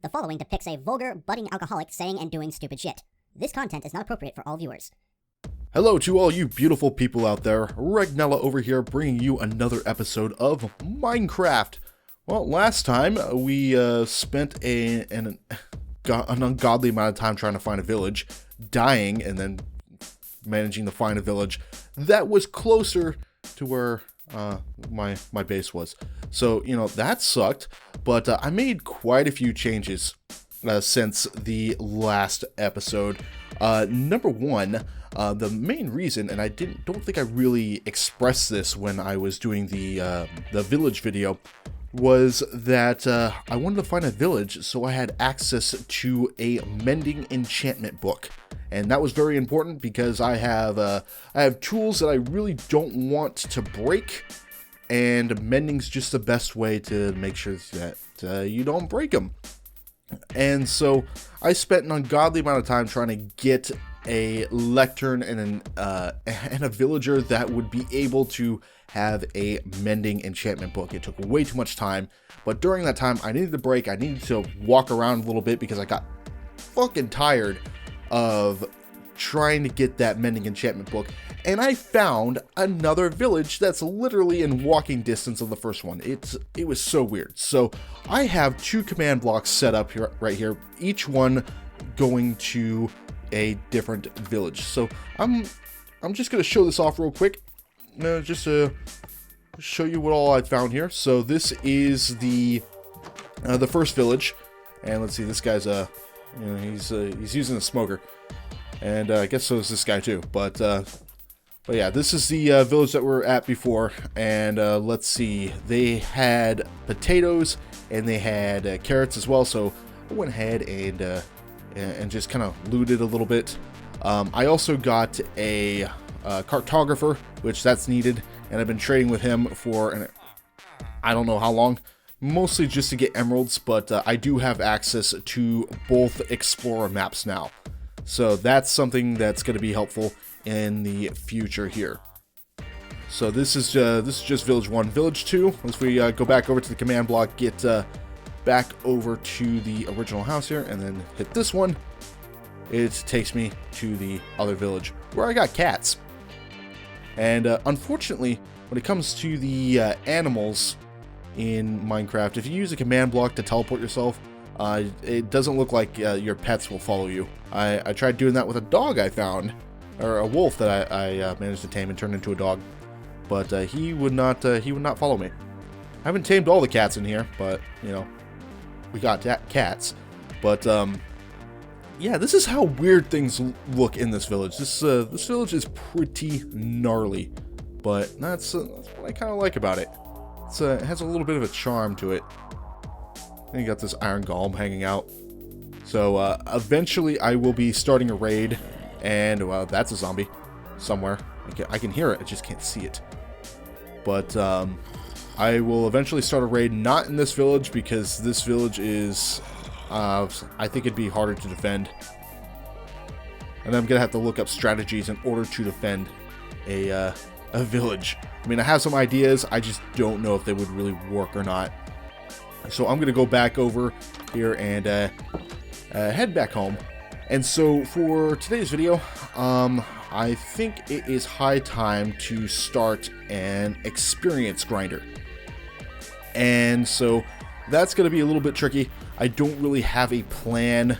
The following depicts a vulgar, budding alcoholic saying and doing stupid shit. This content is not appropriate for all viewers. Hello to all you beautiful people out there. Regnilla over here bringing you another episode of Minecraft. Well, last time we spent an ungodly amount of time trying to find a village, dying, and then managing to find a village that was closer to where my base was. So, you know, that sucked, but I made quite a few changes since the last episode. Number one, the main reason, and I don't think I really expressed this when I was doing the village video, was that I wanted to find a village so I had access to a mending enchantment book. And that was very important because I have tools that I really don't want to break, and mending's just the best way to make sure that you don't break them. And so I spent an ungodly amount of time trying to get a lectern and a villager that would be able to have a mending enchantment book. It took way too much time, but during that time I needed to break. I needed to walk around a little bit because I got fucking tired of trying to get that mending enchantment book, and I found another village that's literally in walking distance of the first one. It was so weird. So I have two command blocks set up here, right here, each one going to a different village. So I'm just gonna show this off real quick, just to show you what all I found here. So this is the first village, and let's see, this guy's he's using a smoker, and I guess so is this guy too. But yeah, this is the village that we're at before, and let's see, they had potatoes and they had carrots as well. So I went ahead and just kind of looted a little bit. I also got a cartographer, which that's needed, and I've been trading with him for I don't know how long. Mostly just to get emeralds, but I do have access to both explorer maps now. So that's something that's going to be helpful in the future here. So this is just village 1. Village 2, once we go back over to the command block, get back over to the original house here, and then hit this one, it takes me to the other village where I got cats. And unfortunately, when it comes to the animals in Minecraft, if you use a command block to teleport yourself, it doesn't look like your pets will follow you. I tried doing that with a dog I found, or a wolf that I managed to tame and turn into a dog, but he would not follow me. I haven't tamed all the cats in here, but you know, we got cats. But yeah, this is how weird things look in this village. This village is pretty gnarly, but that's what I kind of like about it. It has a little bit of a charm to it. And you got this iron golem hanging out. So eventually I will be starting a raid, and that's a zombie somewhere. I can hear it, I just can't see it. But I will eventually start a raid, not in this village, because this village is, I think it'd be harder to defend. And I'm gonna have to look up strategies in order to defend a village. I mean, I have some ideas, I just don't know if they would really work or not. So I'm going to go back over here and head back home. And so for today's video, I think it is high time to start an experience grinder. And so that's going to be a little bit tricky. I don't really have a plan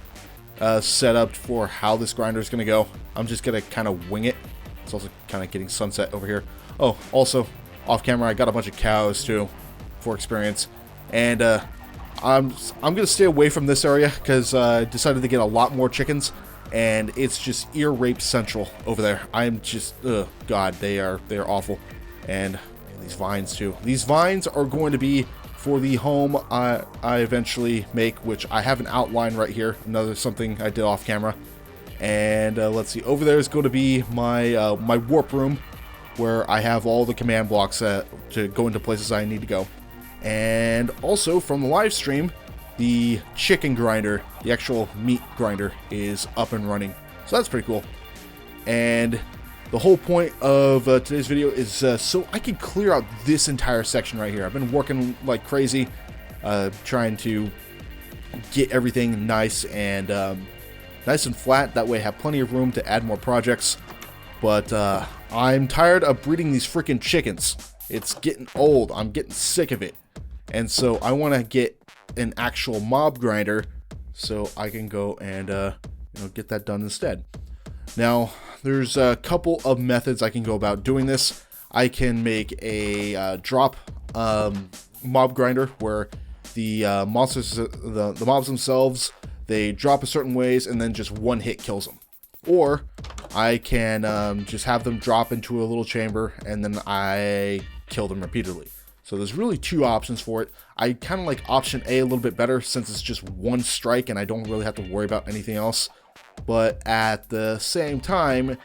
set up for how this grinder is going to go. I'm just going to kind of wing it. It's also kind of getting sunset over here. Oh, also, off camera, I got a bunch of cows, too, for experience. And I'm going to stay away from this area, because I decided to get a lot more chickens, and it's just ear rape central over there. I'm just, God, they are awful. And these vines, too. These vines are going to be for the home I eventually make, which I have an outline right here. Another something I did off camera. And let's see, over there is going to be my my warp room, where I have all the command blocks to go into places I need to go. And also from the live stream, the chicken grinder, the actual meat grinder, is up and running. So that's pretty cool. And the whole point of today's video is so I can clear out this entire section right here. I've been working like crazy, trying to get everything nice and flat. That way I have plenty of room to add more projects. But I'm tired of breeding these freaking chickens. It's getting old. I'm getting sick of it. And so I want to get an actual mob grinder so I can go and get that done instead. Now, there's a couple of methods I can go about doing this. I can make a drop mob grinder where the monsters, the mobs themselves, they drop a certain ways and then just one hit kills them. Or I can just have them drop into a little chamber and then I kill them repeatedly. So there's really two options for it. I kind of like option A little bit better since it's just one strike and I don't really have to worry about anything else. But at the same time,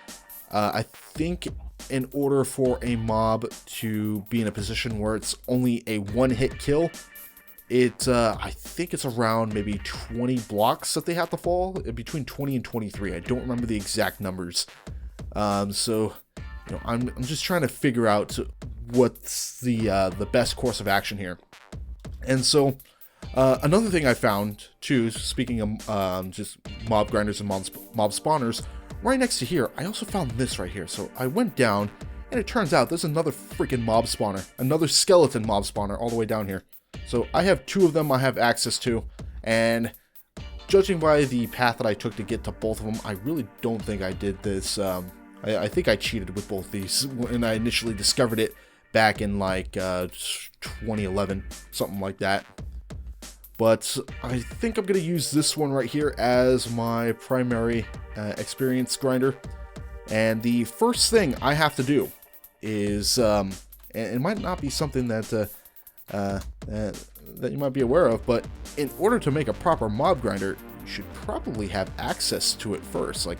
I think in order for a mob to be in a position where it's only a one-hit kill, I think it's around maybe 20 blocks that they have to fall, between 20 and 23. I don't remember the exact numbers. So I'm just trying to figure out what's the best course of action here. And so another thing I found too, speaking of just mob grinders and mob spawners, right next to here, I also found this right here. So I went down, and it turns out there's another freaking mob spawner, another skeleton mob spawner all the way down here. So I have two of them I have access to, and judging by the path that I took to get to both of them, I really don't think I did this. I think I cheated with both these when I initially discovered it back in like 2011, something like that. But I think I'm going to use this one right here as my primary experience grinder. And the first thing I have to do is, and it might not be something that you might be aware of, but in order to make a proper mob grinder, you should probably have access to it first, like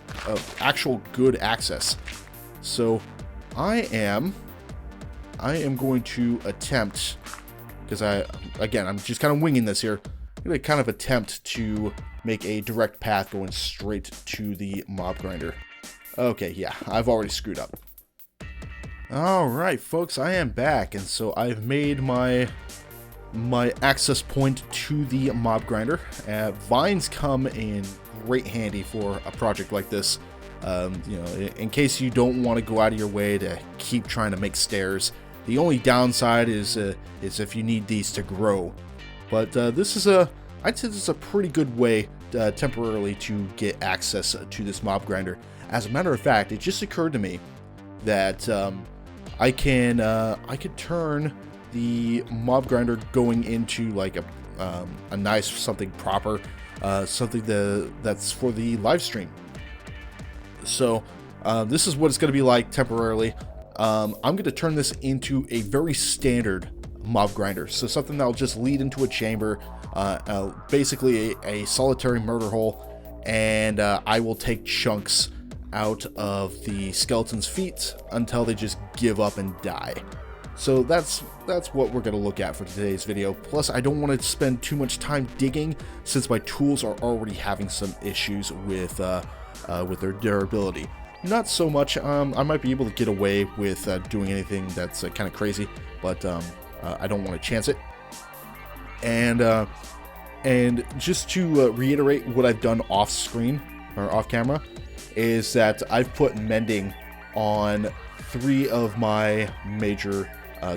actual good access. So I am going to attempt, because I'm just kind of winging this here. I'm going to kind of attempt to make a direct path going straight to the mob grinder. Okay, yeah, I've already screwed up. Alright, folks, I am back, and so I've made my access point to the mob grinder. Vines come in great handy for a project like this. In case you don't want to go out of your way to keep trying to make stairs. The only downside is if you need these to grow. But I'd say this is a pretty good way temporarily to get access to this mob grinder. As a matter of fact, it just occurred to me that I could turn the mob grinder going into like a nice something proper, something that's for the live stream. So this is what it's going to be like temporarily. I'm going to turn this into a very standard mob grinder, so something that'll just lead into a chamber, basically a solitary murder hole, and I will take chunks out of the skeleton's feet until they just give up and die. So that's what we're going to look at for today's video. Plus, I don't want to spend too much time digging since my tools are already having some issues with their durability. Not so much. I might be able to get away with doing anything that's kind of crazy, but I don't want to chance it. And just to reiterate what I've done off screen or off camera is that I've put mending on 3 of my major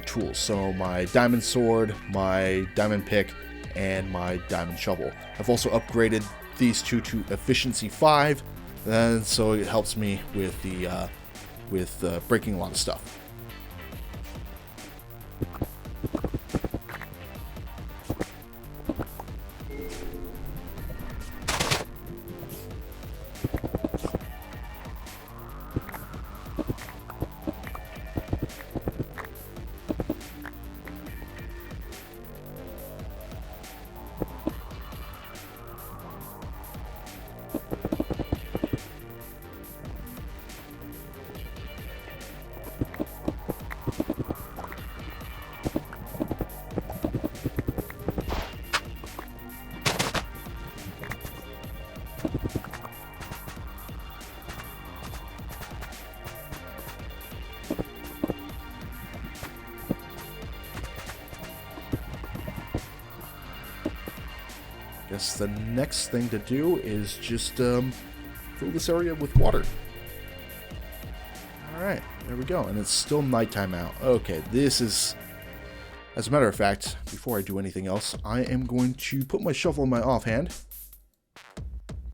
tools. So my diamond sword, my diamond pick, and my diamond shovel. I've also upgraded these 2 to efficiency 5, and so it helps me with the breaking a lot of stuff. guess the next thing to do is just fill this area with water. Alright, there we go. And it's still nighttime out. Okay, this is... As a matter of fact, before I do anything else, I am going to put my shovel in my offhand.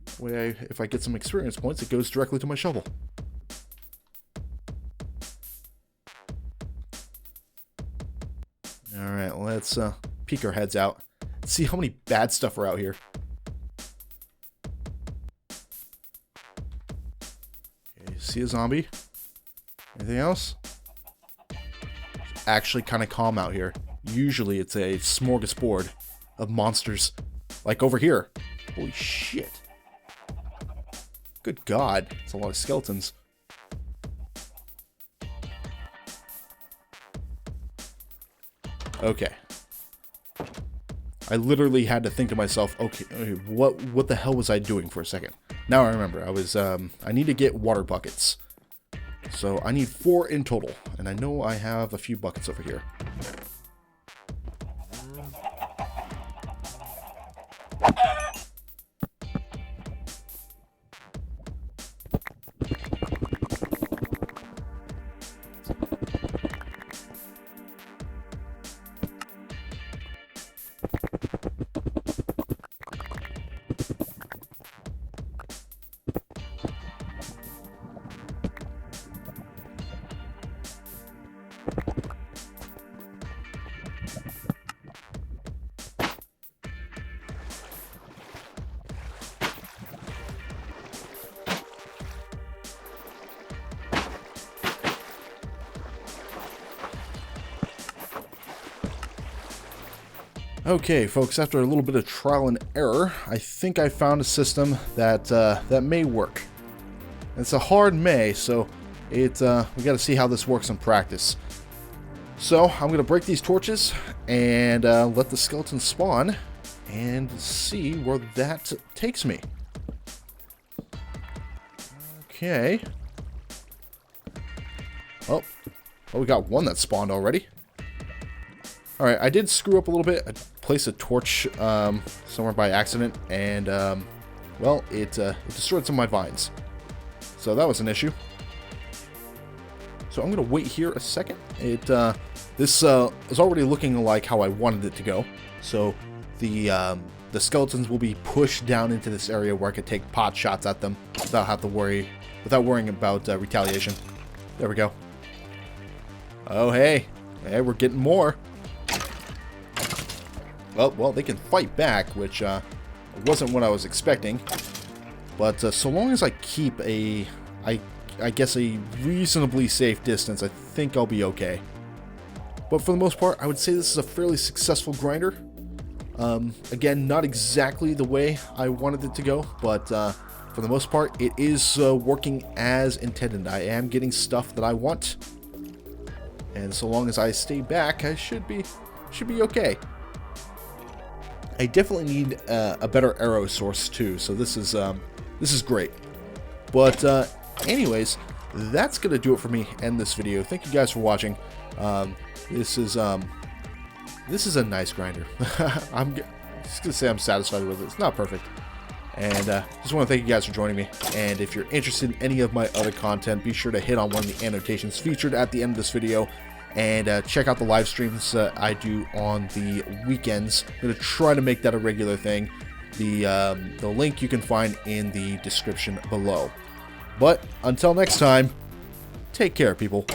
That way, if I get some experience points, it goes directly to my shovel. Alright, let's peek our heads out. See how many bad stuff are out here. Okay, see a zombie? Anything else? It's actually kind of calm out here. Usually it's a smorgasbord of monsters. Like over here. Holy shit. Good God. It's a lot of skeletons. Okay. I literally had to think to myself, okay, what the hell was I doing for a second? Now I remember. I need to get water buckets. So I need 4 in total. And I know I have a few buckets over here. Okay, folks, after a little bit of trial and error, I think I found a system that that may work. It's a hard may, so we got to see how this works in practice. So I'm going to break these torches and let the skeletons spawn and see where that takes me. Okay. Oh, we got one that spawned already. Alright, I did screw up a little bit. I placed a torch somewhere by accident, and, well, it destroyed some of my vines. So that was an issue. So I'm going to wait here a second. This is already looking like how I wanted it to go. So the skeletons will be pushed down into this area where I could take pot shots at them without worrying about retaliation. There we go. Oh, hey, we're getting more. Well, they can fight back, which wasn't what I was expecting. But so long as I keep I guess a reasonably safe distance, I think I'll be okay. But for the most part, I would say this is a fairly successful grinder. Again, not exactly the way I wanted it to go, but for the most part, it is working as intended. I am getting stuff that I want. And so long as I stay back, I should be okay. I definitely need a better arrow source too, so this is great. But anyways, that's gonna do it for me and this video. Thank you guys for watching. This is a nice grinder. I'm just gonna say I'm satisfied with it. It's not perfect, and just want to thank you guys for joining me. And if you're interested in any of my other content, be sure to hit on one of the annotations featured at the end of this video. And check out the live streams I do on the weekends. I'm going to try to make that a regular thing. The link you can find in the description below. But until next time, take care, people.